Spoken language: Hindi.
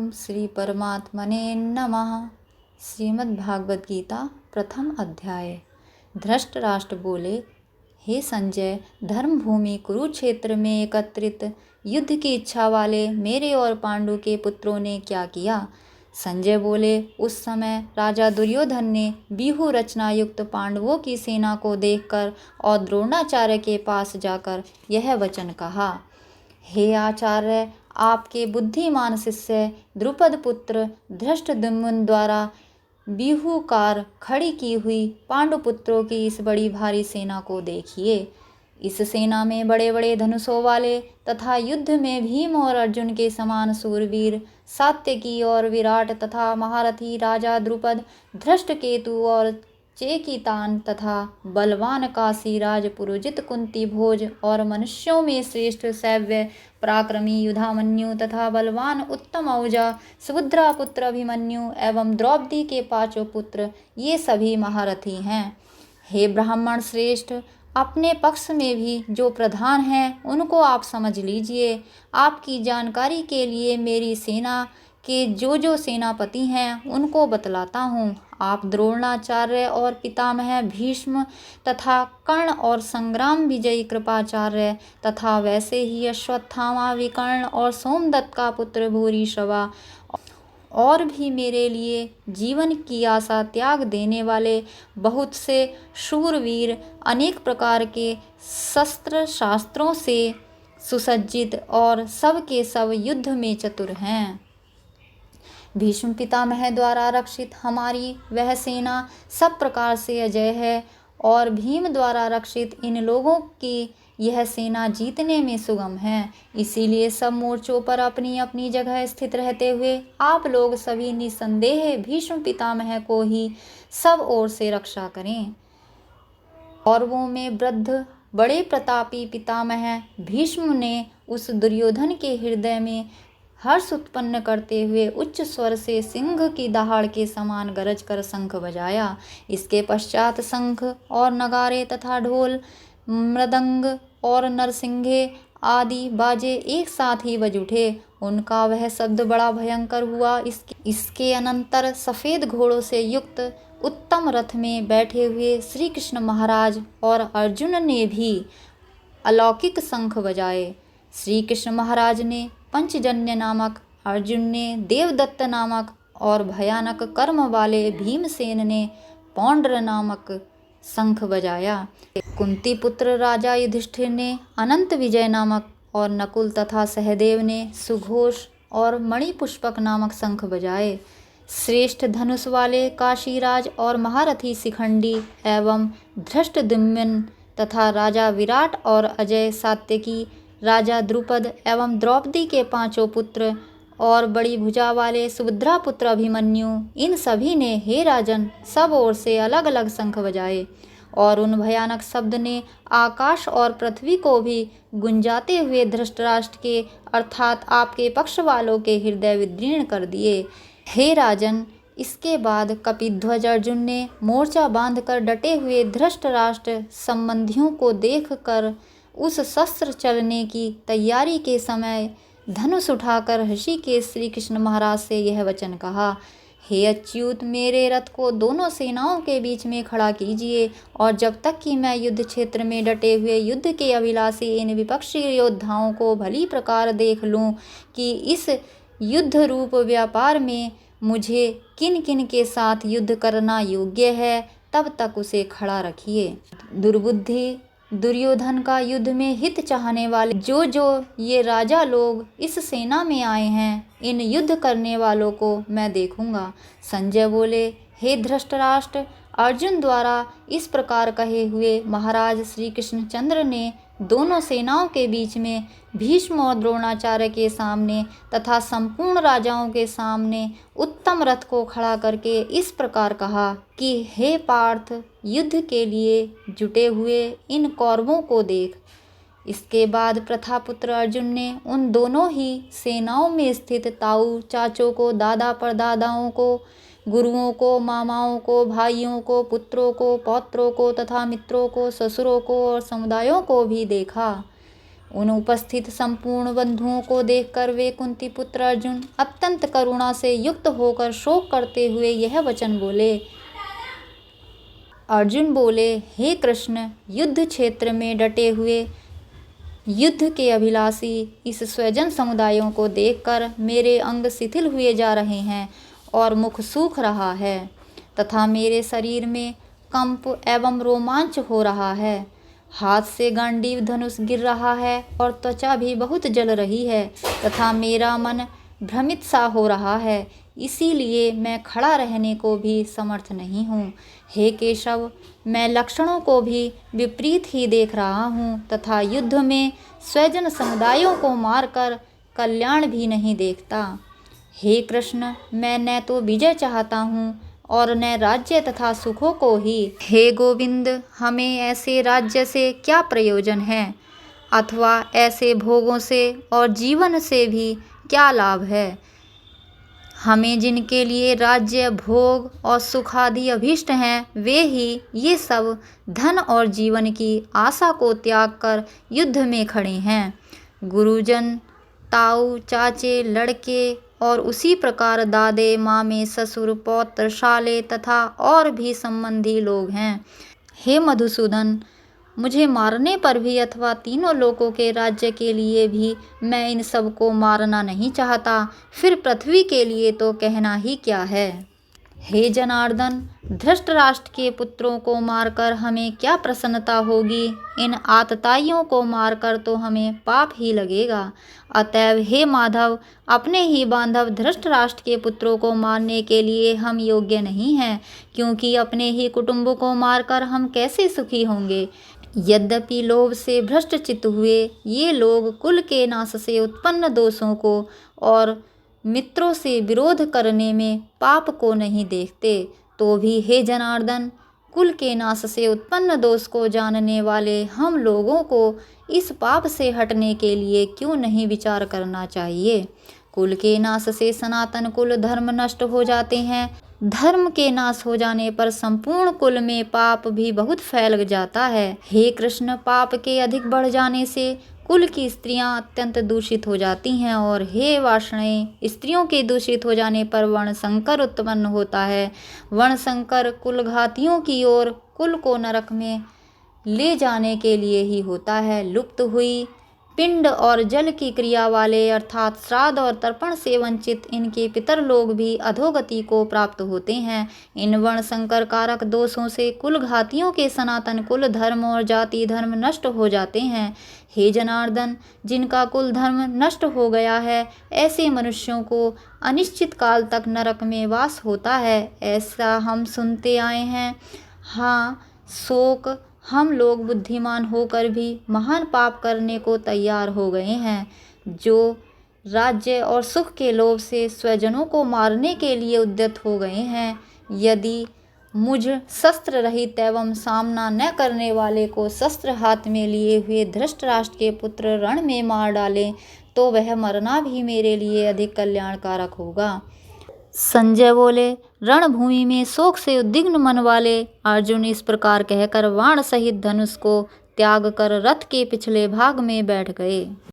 ओम श्री परमात्मने नमः। श्रीमद्भागवत गीता प्रथम अध्याय। धृतराष्ट्र बोले, हे संजय, धर्मभूमि कुरुक्षेत्र में एकत्रित युद्ध की इच्छा वाले मेरे और पांडु के पुत्रों ने क्या किया? संजय बोले, उस समय राजा दुर्योधन ने व्यूह रचना युक्त पांडवों की सेना को देखकर और द्रोणाचार्य के पास जाकर यह वचन कहा, हे आचार्य, आपके बुद्धिमान शिष्य द्रुपद पुत्र धृष्टद्युम्न द्वारा व्यूहकार खड़ी की हुई पांडुपुत्रों की इस बड़ी भारी सेना को देखिए। इस सेना में बड़े बड़े धनुषों वाले तथा युद्ध में भीम और अर्जुन के समान सूरवीर, सात्यकी और विराट तथा महारथी राजा द्रुपद, धृष्टकेतु और चेकितान तथा बलवान काशीराज पुरोजित कुंती भोज और मनुष्यों में श्रेष्ठ सैव्य पराक्रमी युधामन्यु तथा बलवान उत्तम औजा सुभद्रा पुत्र अभिमन्यु एवं द्रौपदी के पांचों पुत्र, ये सभी महारथी हैं। हे ब्राह्मण श्रेष्ठ, अपने पक्ष में भी जो प्रधान हैं उनको आप समझ लीजिए। आपकी जानकारी के लिए मेरी सेना के जो सेनापति हैं उनको बतलाता हूँ। आप द्रोणाचार्य और पितामह भीष्म तथा कर्ण और संग्राम विजयी कृपाचार्य तथा वैसे ही अश्वत्थामा, विकर्ण और सोमदत्त का पुत्र भूरिश्रवा और भी मेरे लिए जीवन की आशा त्याग देने वाले बहुत से शूरवीर, अनेक प्रकार के शस्त्र शास्त्रों से सुसज्जित और सब के सब युद्ध में चतुर हैं। भीष्म पितामह द्वारा रक्षित हमारी वह सेना सब प्रकार से अजय है और भीम द्वारा रक्षित इन लोगों की यह सेना जीतने में सुगम है। इसीलिए सब मोर्चों पर अपनी अपनी जगह स्थित रहते हुए आप लोग सभी निसंदेह भीष्म पितामह को ही सब ओर से रक्षा करें। कौरवों में वृद्ध बड़े प्रतापी पितामह भीष्म ने उस दुर्योधन के हृदय में हर्ष उत्पन्न करते हुए उच्च स्वर से सिंह की दहाड़ के समान गरज कर शंख बजाया। इसके पश्चात शंख और नगारे तथा ढोल, मृदंग और नरसिंघे आदि बाजे एक साथ ही बज उठे। उनका वह शब्द बड़ा भयंकर हुआ। इसके अनंतर सफ़ेद घोड़ों से युक्त उत्तम रथ में बैठे हुए श्री कृष्ण महाराज और अर्जुन ने भी अलौकिक शंख बजाए। श्री कृष्ण महाराज ने पंचजन्य नामक, अर्जुन ने देवदत्त नामक और भयानक कर्म वाले भीमसेन ने पौंड्र नामक शंख बजाया। कुंती पुत्र राजा युधिष्ठिर ने अनंत विजय नामक और नकुल तथा सहदेव ने सुघोष और मणिपुष्पक नामक शंख बजाए। श्रेष्ठ धनुष वाले काशीराज और महारथी शिखंडी एवं धृष्टद्युम्न तथा राजा विराट और अजय सात्यकी, राजा द्रुपद एवं द्रौपदी के पांचों पुत्र और बड़ी भुजा वाले सुभद्रा पुत्र अभिमन्यु, इन सभी ने हे राजन सब ओर से अलग अलग शंख बजाए और उन भयानक शब्द ने आकाश और पृथ्वी को भी गुंजाते हुए धृतराष्ट्र के अर्थात आपके पक्ष वालों के हृदय विदीर्ण कर दिए। हे राजन, इसके बाद कपिध्वज अर्जुन ने मोर्चा बांधकर डटे हुए धृतराष्ट्र संबंधियों को देखकर उस शस्त्र चलने की तैयारी के समय धनुष उठाकर ऋषिकेश श्री कृष्ण महाराज से यह वचन कहा, हे अच्युत, मेरे रथ को दोनों सेनाओं के बीच में खड़ा कीजिए और जब तक कि मैं युद्ध क्षेत्र में डटे हुए युद्ध के अभिलाषी इन विपक्षी योद्धाओं को भली प्रकार देख लूं कि इस युद्ध रूप व्यापार में मुझे किन किन के साथ युद्ध करना योग्य है, तब तक उसे खड़ा रखिए। दुर्बुद्धि दुर्योधन का युद्ध में हित चाहने वाले जो ये राजा लोग इस सेना में आए हैं, इन युद्ध करने वालों को मैं देखूंगा। संजय बोले, हे धृतराष्ट्र, अर्जुन द्वारा इस प्रकार कहे हुए महाराज श्री कृष्णचंद्र ने दोनों सेनाओं के बीच में भीष्म और द्रोणाचार्य के सामने तथा संपूर्ण राजाओं के सामने उत्तम रथ को खड़ा करके इस प्रकार कहा कि हे पार्थ, युद्ध के लिए जुटे हुए इन कौरवों को देख। इसके बाद प्रथापुत्र अर्जुन ने उन दोनों ही सेनाओं में स्थित ताऊ चाचों को, दादा परदादाओं को, गुरुओं को, मामाओं को, भाइयों को, पुत्रों को, पौत्रों को तथा मित्रों को, ससुरों को और समुदायों को भी देखा। उन उपस्थित संपूर्ण बंधुओं को देखकर वे कुंती पुत्र अर्जुन अत्यंत करुणा से युक्त होकर शोक करते हुए यह वचन बोले। अर्जुन बोले, हे कृष्ण, युद्ध क्षेत्र में डटे हुए युद्ध के अभिलाषी इस स्वजन समुदायों को देखकर मेरे अंग शिथिल हुए जा रहे हैं और मुख सूख रहा है तथा मेरे शरीर में कंप एवं रोमांच हो रहा है। हाथ से गांडीव धनुष गिर रहा है और त्वचा भी बहुत जल रही है तथा मेरा मन भ्रमित सा हो रहा है, इसीलिए मैं खड़ा रहने को भी समर्थ नहीं हूँ। हे केशव, मैं लक्षणों को भी विपरीत ही देख रहा हूँ तथा युद्ध में स्वजन समुदायों को मारकर कल्याण भी नहीं देखता। हे कृष्ण, मैं न तो विजय चाहता हूँ और न राज्य तथा सुखों को ही। हे गोविंद, हमें ऐसे राज्य से क्या प्रयोजन है अथवा ऐसे भोगों से और जीवन से भी क्या लाभ है। हमें जिनके लिए राज्य, भोग और सुख आदि अभीष्ट हैं, वे ही ये सब धन और जीवन की आशा को त्याग कर युद्ध में खड़े हैं। गुरुजन, ताऊ, चाचे, लड़के और उसी प्रकार दादे, मामे, ससुर, पौत्र, शाले तथा और भी संबंधी लोग हैं। हे मधुसूदन, मुझे मारने पर भी अथवा तीनों लोकों के राज्य के लिए भी मैं इन सब को मारना नहीं चाहता, फिर पृथ्वी के लिए तो कहना ही क्या है। हे जनार्दन, धृतराष्ट्र के पुत्रों को मारकर हमें क्या प्रसन्नता होगी, इन आतताइयों को मारकर तो हमें पाप ही लगेगा। अतएव हे माधव, अपने ही बांधव धृतराष्ट्र के पुत्रों को मारने के लिए हम योग्य नहीं हैं, क्योंकि अपने ही कुटुंब को मारकर हम कैसे सुखी होंगे। यद्यपि लोभ से भ्रष्टचित्त हुए ये लोग कुल के नाश से उत्पन्न दोषों को और मित्रों से विरोध करने में पाप को नहीं देखते, तो भी हे जनार्दन, कुल के नाश से उत्पन्न दोष को जानने वाले हम लोगों को इस पाप से हटने के लिए क्यों नहीं विचार करना चाहिए। कुल के नाश से सनातन कुल धर्म नष्ट हो जाते हैं। धर्म के नाश हो जाने पर संपूर्ण कुल में पाप भी बहुत फैल जाता है। हे कृष्ण, पाप के अधिक बढ़ जाने से कुल की स्त्रियां अत्यंत दूषित हो जाती हैं और हे वार्ष्णेय, स्त्रियों के दूषित हो जाने पर वर्णशंकर उत्पन्न होता है। वर्णशंकर कुलघातियों की ओर कुल को नरक में ले जाने के लिए ही होता है। लुप्त हुई पिंड और जल की क्रिया वाले अर्थात श्राद्ध और तर्पण से वंचित इनके पितर लोग भी अधोगति को प्राप्त होते हैं। इन वर्णशंकर कारक दोषों से कुलघातियों के सनातन कुल धर्म और जाति धर्म नष्ट हो जाते हैं। हे जनार्दन, जिनका कुल धर्म नष्ट हो गया है, ऐसे मनुष्यों को अनिश्चित काल तक नरक में वास होता है, ऐसा हम सुनते आए हैं। हाँ, शोक, हम लोग बुद्धिमान होकर भी महान पाप करने को तैयार हो गए हैं, जो राज्य और सुख के लोभ से स्वजनों को मारने के लिए उद्यत हो गए हैं। यदि मुझ शस्त्र रहित एवं सामना न करने वाले को शस्त्र हाथ में लिए हुए धृतराष्ट्र के पुत्र रण में मार डालें, तो वह मरना भी मेरे लिए अधिक कल्याणकारक होगा। संजय बोले, रणभूमि में शोक से उद्विग्न मन वाले अर्जुन इस प्रकार कहकर बाण सहित धनुष को त्याग कर रथ के पिछले भाग में बैठ गए।